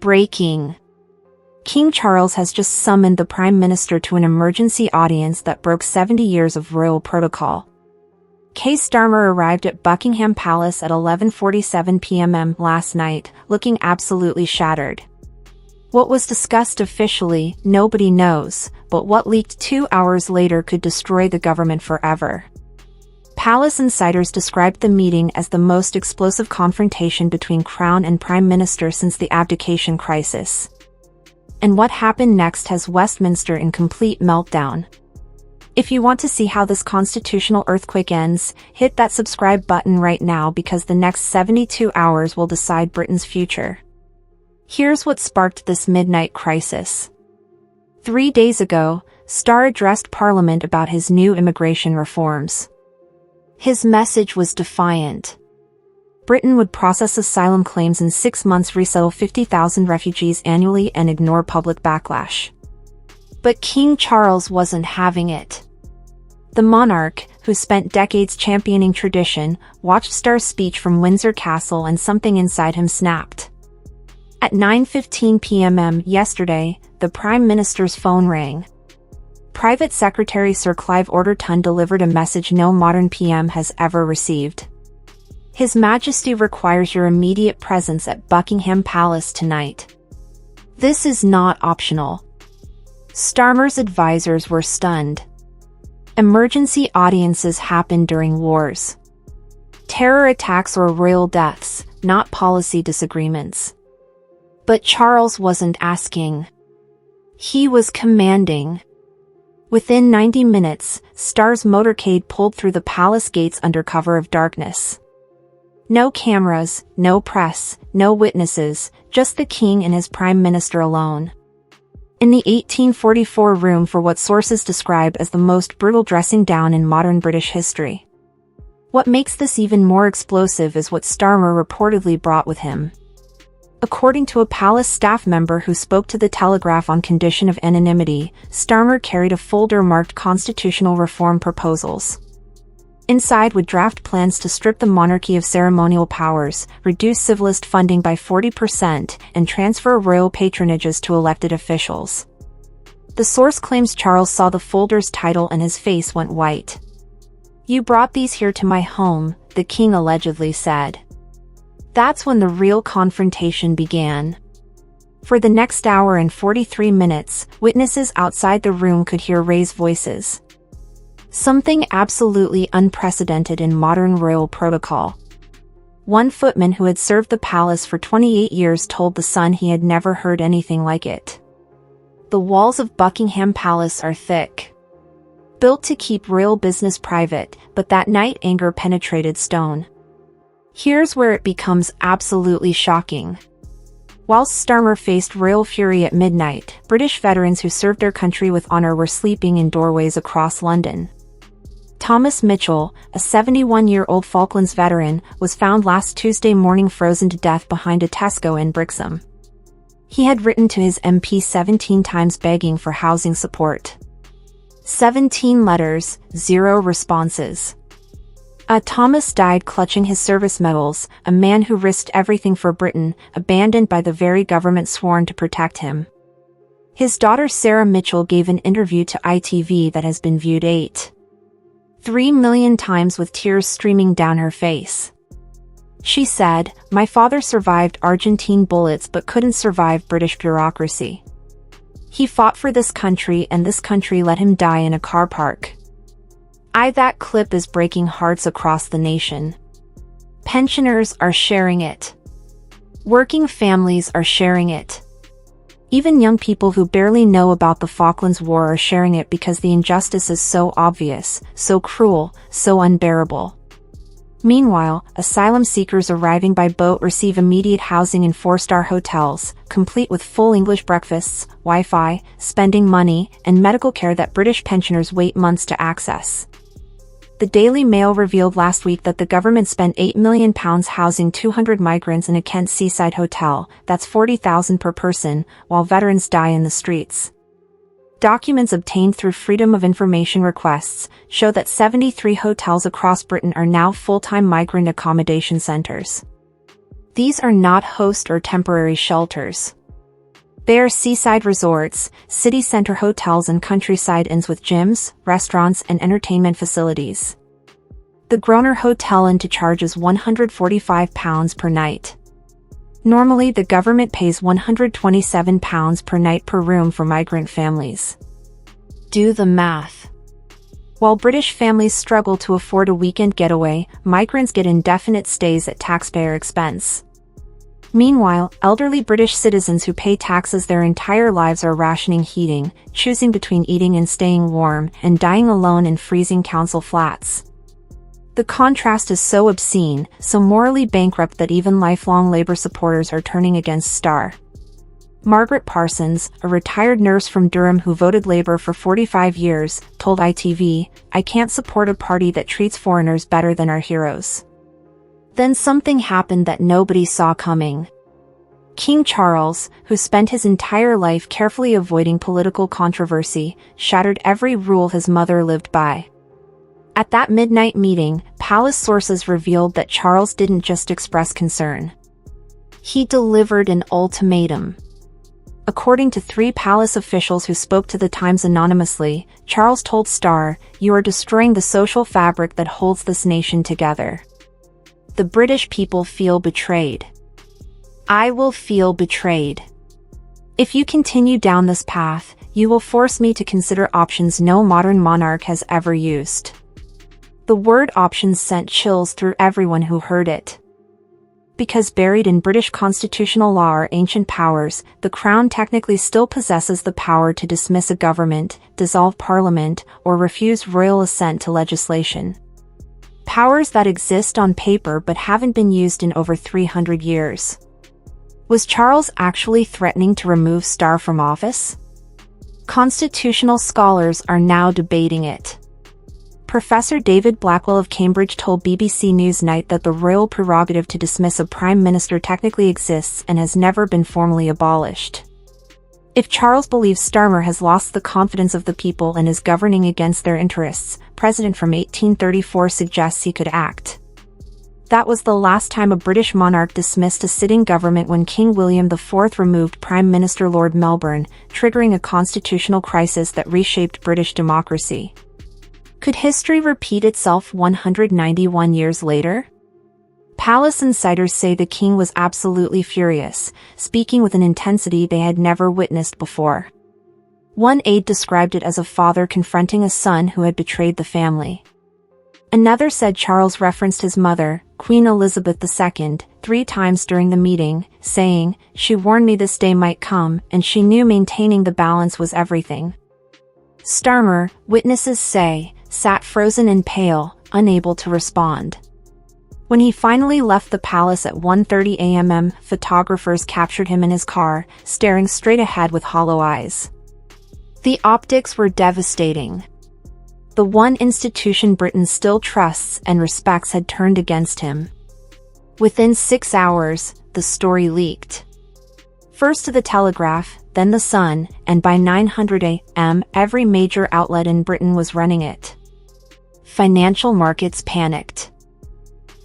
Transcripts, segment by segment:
Breaking. King Charles has just summoned the Prime Minister to an emergency audience that broke 70 years of royal protocol. Keir Starmer arrived at Buckingham Palace at 11:47 p.m. last night, looking absolutely shattered. What was discussed officially, nobody knows, but what leaked 2 hours later could destroy the government forever. Palace insiders described the meeting as the most explosive confrontation between Crown and Prime Minister since the abdication crisis. And what happened next has Westminster in complete meltdown. If you want to see how this constitutional earthquake ends, hit that subscribe button right now because the next 72 hours will decide Britain's future. Here's what sparked this midnight crisis. 3 days ago, Starmer addressed Parliament about his new immigration reforms. His message was defiant. Britain would process asylum claims in 6 months, resettle 50,000 refugees annually, and ignore public backlash. But King Charles wasn't having it. The monarch, who spent decades championing tradition, watched Starmer's speech from Windsor Castle and something inside him snapped. At 9:15 p.m. yesterday, the Prime Minister's phone rang. Private Secretary Sir Clive Alderton delivered a message no modern PM has ever received. His Majesty requires your immediate presence at Buckingham Palace tonight. This is not optional. Starmer's advisors were stunned. Emergency audiences happen during wars. Terror attacks or royal deaths, not policy disagreements. But Charles wasn't asking. He was commanding. Within 90 minutes, Starmer's motorcade pulled through the palace gates under cover of darkness. No cameras, no press, no witnesses, just the king and his prime minister alone. In the 1844 room for what sources describe as the most brutal dressing down in modern British history. What makes this even more explosive is what Starmer reportedly brought with him. According to a palace staff member who spoke to the Telegraph on condition of anonymity, Starmer carried a folder marked constitutional reform proposals. Inside would draft plans to strip the monarchy of ceremonial powers, reduce civilist funding by 40%, and transfer royal patronages to elected officials. The source claims Charles saw the folder's title and his face went white. "You brought these here to my home," the king allegedly said. That's when the real confrontation began. For the next hour and 43 minutes, witnesses outside the room could hear raised voices. Something absolutely unprecedented in modern royal protocol. One footman who had served the palace for 28 years told The Sun he had never heard anything like it. The walls of Buckingham Palace are thick. Built to keep royal business private, but that night anger penetrated stone. Here's where it becomes absolutely shocking. Whilst Starmer faced royal fury at midnight, British veterans who served their country with honor were sleeping in doorways across London. Thomas Mitchell, a 71-year-old Falklands veteran, was found last Tuesday morning frozen to death behind a Tesco in Brixham. He had written to his MP 17 times begging for housing support. 17 letters, 0 responses. Thomas died clutching his service medals, a man who risked everything for Britain, abandoned by the very government sworn to protect him. His daughter Sarah Mitchell gave an interview to ITV that has been viewed 8.3 million times with tears streaming down her face. She said, "My father survived Argentine bullets but couldn't survive British bureaucracy. He fought for this country and this country let him die in a car park." That clip is breaking hearts across the nation. Pensioners are sharing it. Working families are sharing it. Even young people who barely know about the Falklands War are sharing it because the injustice is so obvious, so cruel, so unbearable. Meanwhile, asylum seekers arriving by boat receive immediate housing in 4-star hotels, complete with full English breakfasts, Wi-Fi, spending money, and medical care that British pensioners wait months to access. The Daily Mail revealed last week that the government spent £8 million housing 200 migrants in a Kent seaside hotel, that's $40,000 per person, while veterans die in the streets. Documents obtained through Freedom of Information requests show that 73 hotels across Britain are now full-time migrant accommodation centres. These are not host or temporary shelters. They are seaside resorts, city center hotels and countryside inns with gyms, restaurants and entertainment facilities. The Grosvenor Hotel Inn charges £145 per night. Normally the government pays £127 per night per room for migrant families. Do the math. While British families struggle to afford a weekend getaway, migrants get indefinite stays at taxpayer expense. Meanwhile, elderly British citizens who pay taxes their entire lives are rationing heating, choosing between eating and staying warm, and dying alone in freezing council flats. The contrast is so obscene, so morally bankrupt that even lifelong Labour supporters are turning against Starr. Margaret Parsons, a retired nurse from Durham who voted Labour for 45 years, told ITV, "I can't support a party that treats foreigners better than our heroes." Then something happened that nobody saw coming. King Charles, who spent his entire life carefully avoiding political controversy, shattered every rule his mother lived by. At that midnight meeting, palace sources revealed that Charles didn't just express concern. He delivered an ultimatum. According to 3 palace officials who spoke to the Times anonymously, Charles told Starr, "You are destroying the social fabric that holds this nation together. The British people feel betrayed. I will feel betrayed. If you continue down this path, you will force me to consider options no modern monarch has ever used." The word options sent chills through everyone who heard it. Because buried in British constitutional law are ancient powers, the Crown technically still possesses the power to dismiss a government, dissolve Parliament, or refuse royal assent to legislation. Powers that exist on paper but haven't been used in over 300 years. Was Charles actually threatening to remove Starr from office? Constitutional scholars are now debating it. Professor David Blackwell of Cambridge told BBC Newsnight that the royal prerogative to dismiss a prime minister technically exists and has never been formally abolished. If Charles believes Starmer has lost the confidence of the people and is governing against their interests, precedent from 1834 suggests he could act. That was the last time a British monarch dismissed a sitting government when King William IV removed Prime Minister Lord Melbourne, triggering a constitutional crisis that reshaped British democracy. Could history repeat itself 191 years later? Palace insiders say the king was absolutely furious, speaking with an intensity they had never witnessed before. One aide described it as a father confronting a son who had betrayed the family. Another said Charles referenced his mother, Queen Elizabeth II, 3 times during the meeting, saying, "She warned me this day might come, and she knew maintaining the balance was everything." Starmer, witnesses say, sat frozen and pale, unable to respond. When he finally left the palace at 1:30 a.m., photographers captured him in his car, staring straight ahead with hollow eyes. The optics were devastating. The one institution Britain still trusts and respects had turned against him. Within 6 hours, the story leaked. First to the Telegraph, then the Sun, and by 900 a.m., every major outlet in Britain was running it. Financial markets panicked.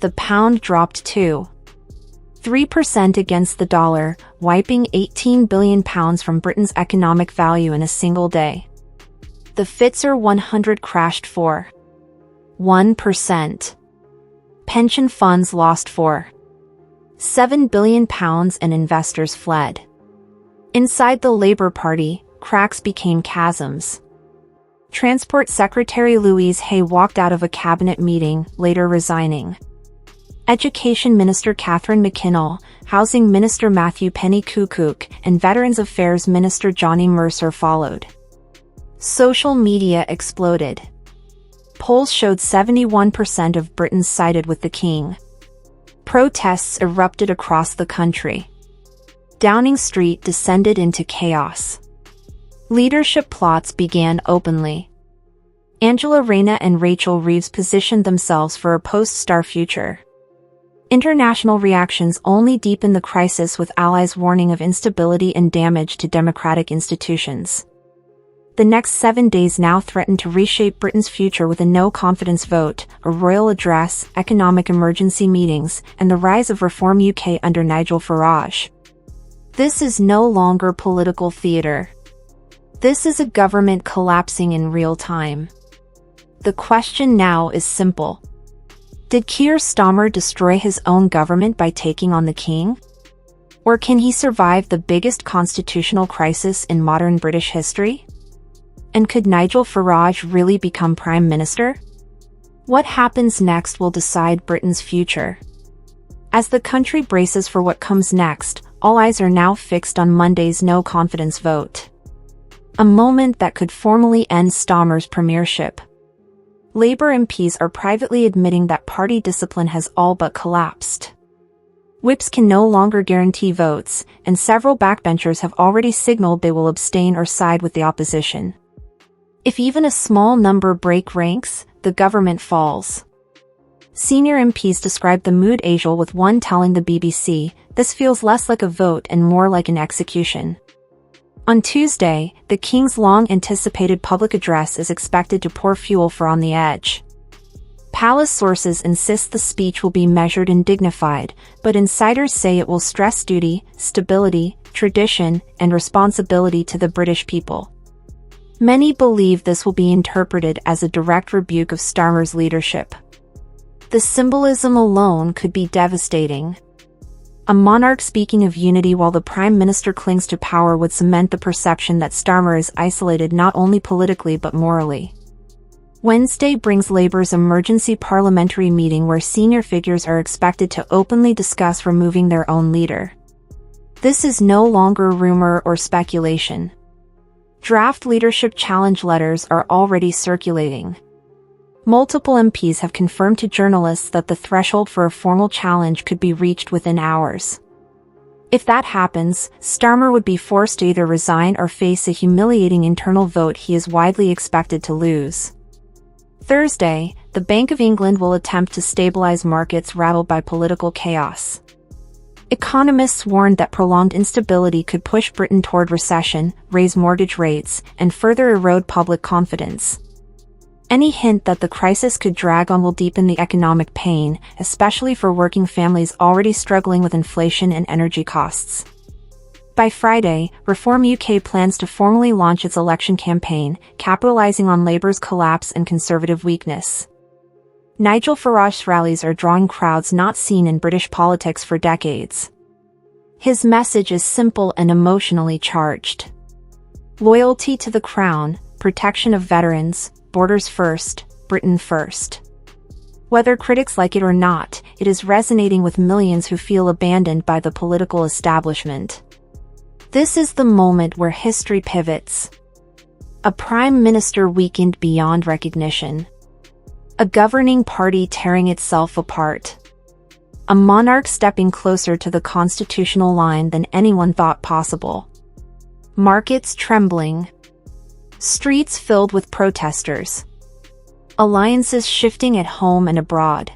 The pound dropped to 3% against the dollar, wiping £18 billion from Britain's economic value in a single day. The FTSE 100 crashed 1%. Pension funds lost £7 billion and investors fled. Inside the Labour Party, cracks became chasms. Transport Secretary Louise Hay walked out of a cabinet meeting, later resigning. Education Minister Catherine McKinnell, Housing Minister Matthew Pennycuick, and Veterans Affairs Minister Johnny Mercer followed. Social media exploded. Polls showed 71% of Britons sided with the king. Protests erupted across the country. Downing Street descended into chaos. Leadership plots began openly. Angela Rayner and Rachel Reeves positioned themselves for a post-Starr future. International reactions only deepened the crisis, with allies warning of instability and damage to democratic institutions. The next 7 days now threatened to reshape Britain's future with a no-confidence vote, a royal address, economic emergency meetings, and the rise of Reform UK under Nigel Farage. This is no longer political theater. This is a government collapsing in real time. The question now is simple. Did Keir Starmer destroy his own government by taking on the king? Or can he survive the biggest constitutional crisis in modern British history? And could Nigel Farage really become Prime Minister? What happens next will decide Britain's future. As the country braces for what comes next, all eyes are now fixed on Monday's no-confidence vote. A moment that could formally end Starmer's premiership. Labour MPs are privately admitting that party discipline has all but collapsed. Whips can no longer guarantee votes, and several backbenchers have already signaled they will abstain or side with the opposition. If even a small number break ranks, the government falls. Senior MPs described the mood azul, with one telling the BBC, "This feels less like a vote and more like an execution." On Tuesday, the King's long-anticipated public address is expected to pour fuel for On the Edge. Palace sources insist the speech will be measured and dignified, but insiders say it will stress duty, stability, tradition, and responsibility to the British people. Many believe this will be interpreted as a direct rebuke of Starmer's leadership. The symbolism alone could be devastating. A monarch speaking of unity while the Prime Minister clings to power would cement the perception that Starmer is isolated not only politically but morally. Wednesday brings Labour's emergency parliamentary meeting, where senior figures are expected to openly discuss removing their own leader. This is no longer rumor or speculation. Draft leadership challenge letters are already circulating. Multiple MPs have confirmed to journalists that the threshold for a formal challenge could be reached within hours. If that happens, Starmer would be forced to either resign or face a humiliating internal vote he is widely expected to lose. Thursday, the Bank of England will attempt to stabilize markets rattled by political chaos. Economists warned that prolonged instability could push Britain toward recession, raise mortgage rates, and further erode public confidence. Any hint that the crisis could drag on will deepen the economic pain, especially for working families already struggling with inflation and energy costs. By Friday, Reform UK plans to formally launch its election campaign, capitalising on Labour's collapse and Conservative weakness. Nigel Farage's rallies are drawing crowds not seen in British politics for decades. His message is simple and emotionally charged. Loyalty to the Crown, protection of veterans, borders first, Britain first. Whether critics like it or not, it is resonating with millions who feel abandoned by the political establishment. This is the moment where history pivots. A prime minister weakened beyond recognition. A governing party tearing itself apart. A monarch stepping closer to the constitutional line than anyone thought possible. Markets trembling. Streets filled with protesters. Alliances shifting at home and abroad.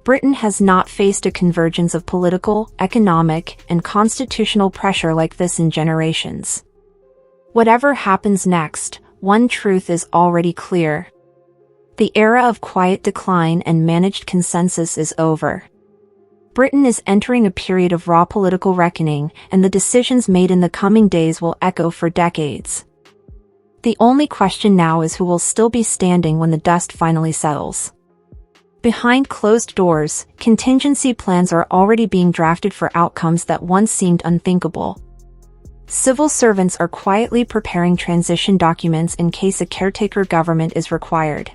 Britain has not faced a convergence of political, economic, and constitutional pressure like this in generations. Whatever happens next, one truth is already clear. The era of quiet decline and managed consensus is over. Britain is entering a period of raw political reckoning, and the decisions made in the coming days will echo for decades. The only question now is who will still be standing when the dust finally settles. Behind closed doors, contingency plans are already being drafted for outcomes that once seemed unthinkable. Civil servants are quietly preparing transition documents in case a caretaker government is required.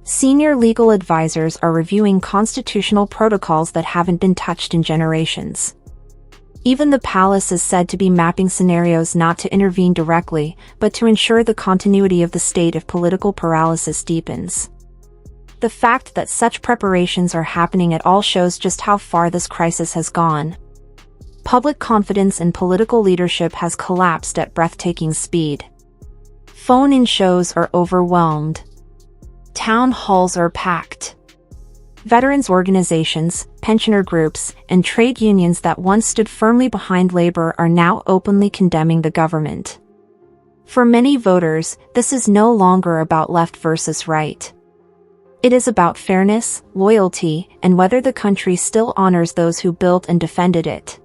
Senior legal advisors are reviewing constitutional protocols that haven't been touched in generations. Even the palace is said to be mapping scenarios not to intervene directly, but to ensure the continuity of the state if political paralysis deepens. The fact that such preparations are happening at all shows just how far this crisis has gone. Public confidence in political leadership has collapsed at breathtaking speed. Phone-in shows are overwhelmed. Town halls are packed. Veterans organizations, pensioner groups, and trade unions that once stood firmly behind Labour are now openly condemning the government. For many voters, this is no longer about left versus right. It is about fairness, loyalty, and whether the country still honors those who built and defended it.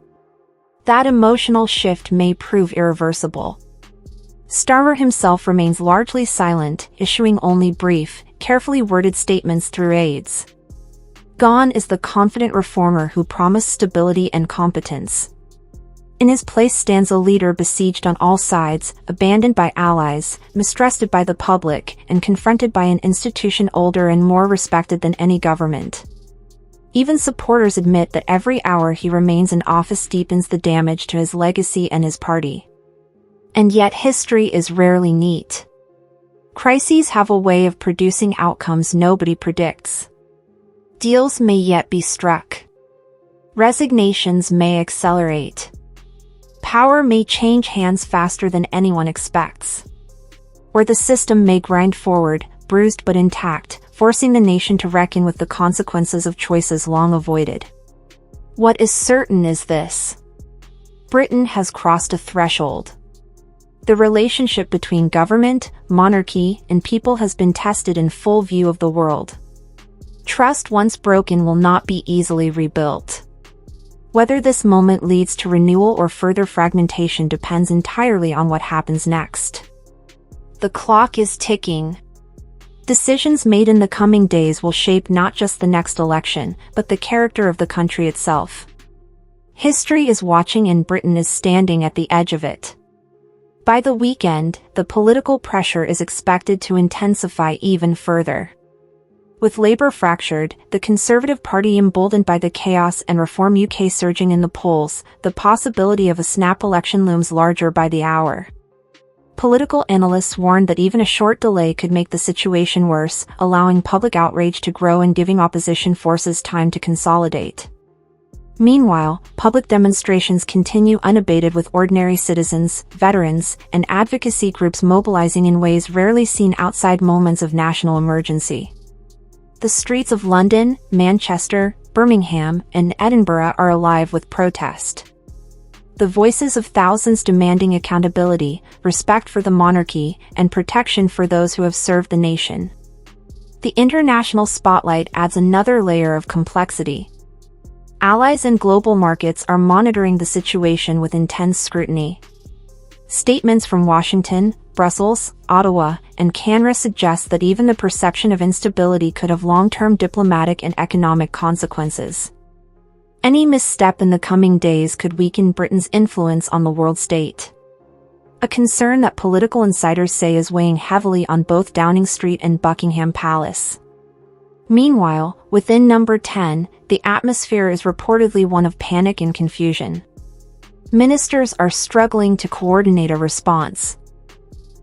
That emotional shift may prove irreversible. Starmer himself remains largely silent, issuing only brief, carefully worded statements through aides. Gone is the confident reformer who promised stability and competence. In his place stands a leader besieged on all sides, abandoned by allies, mistrusted by the public, and confronted by an institution older and more respected than any government. Even supporters admit that every hour he remains in office deepens the damage to his legacy and his party. And yet history is rarely neat. Crises have a way of producing outcomes nobody predicts. Deals may yet be struck. Resignations may accelerate. Power may change hands faster than anyone expects. Or the system may grind forward, bruised but intact, forcing the nation to reckon with the consequences of choices long avoided. What is certain is this: Britain has crossed a threshold. The relationship between government, monarchy, and people has been tested in full view of the world. Trust once broken will not be easily rebuilt. Whether this moment leads to renewal or further fragmentation depends entirely on what happens next. The clock is ticking. Decisions made in the coming days will shape not just the next election, but the character of the country itself. History is watching and Britain is standing at the edge of it. By the weekend, the political pressure is expected to intensify even further. With Labour fractured, the Conservative Party emboldened by the chaos and Reform UK surging in the polls, the possibility of a snap election looms larger by the hour. Political analysts warned that even a short delay could make the situation worse, allowing public outrage to grow and giving opposition forces time to consolidate. Meanwhile, public demonstrations continue unabated with ordinary citizens, veterans, and advocacy groups mobilizing in ways rarely seen outside moments of national emergency. The streets of London, Manchester, Birmingham, and Edinburgh are alive with protest. The voices of thousands demanding accountability, respect for the monarchy, and protection for those who have served the nation. The international spotlight adds another layer of complexity. Allies and global markets are monitoring the situation with intense scrutiny. Statements from Washington, Brussels, Ottawa, and Canberra suggest that even the perception of instability could have long-term diplomatic and economic consequences. Any misstep in the coming days could weaken Britain's influence on the world state. A concern that political insiders say is weighing heavily on both Downing Street and Buckingham Palace. Meanwhile, within Number 10, the atmosphere is reportedly one of panic and confusion. Ministers are struggling to coordinate a response.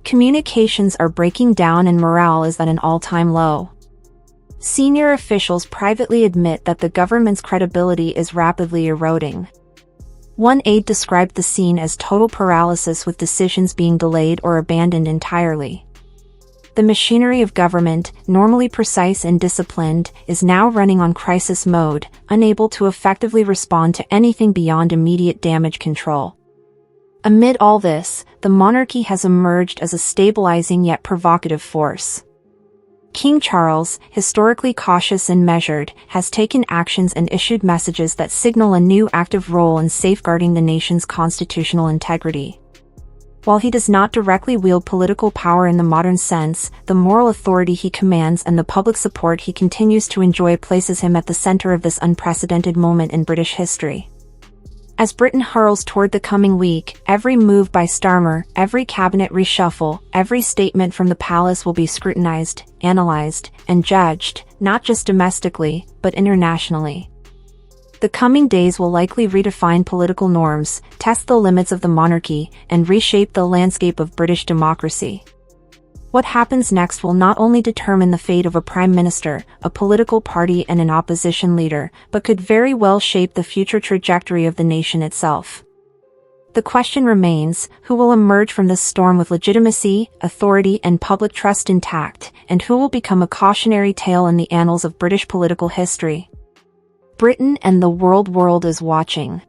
Communications are breaking down and morale is at an all-time low. Senior officials privately admit that the government's credibility is rapidly eroding. One aide described the scene as total paralysis with decisions being delayed or abandoned entirely. The machinery of government, normally precise and disciplined, is now running on crisis mode, unable to effectively respond to anything beyond immediate damage control. Amid all this, the monarchy has emerged as a stabilizing yet provocative force. King Charles, historically cautious and measured, has taken actions and issued messages that signal a new active role in safeguarding the nation's constitutional integrity. While he does not directly wield political power in the modern sense, the moral authority he commands and the public support he continues to enjoy places him at the center of this unprecedented moment in British history. As Britain hurls toward the coming week, every move by Starmer, every cabinet reshuffle, every statement from the palace will be scrutinized, analyzed, and judged, not just domestically, but internationally. The coming days will likely redefine political norms, test the limits of the monarchy, and reshape the landscape of British democracy. What happens next will not only determine the fate of a prime minister, a political party, and an opposition leader, but could very well shape the future trajectory of the nation itself. The question remains, who will emerge from this storm with legitimacy, authority, and public trust intact, and who will become a cautionary tale in the annals of British political history? Britain and the world is watching.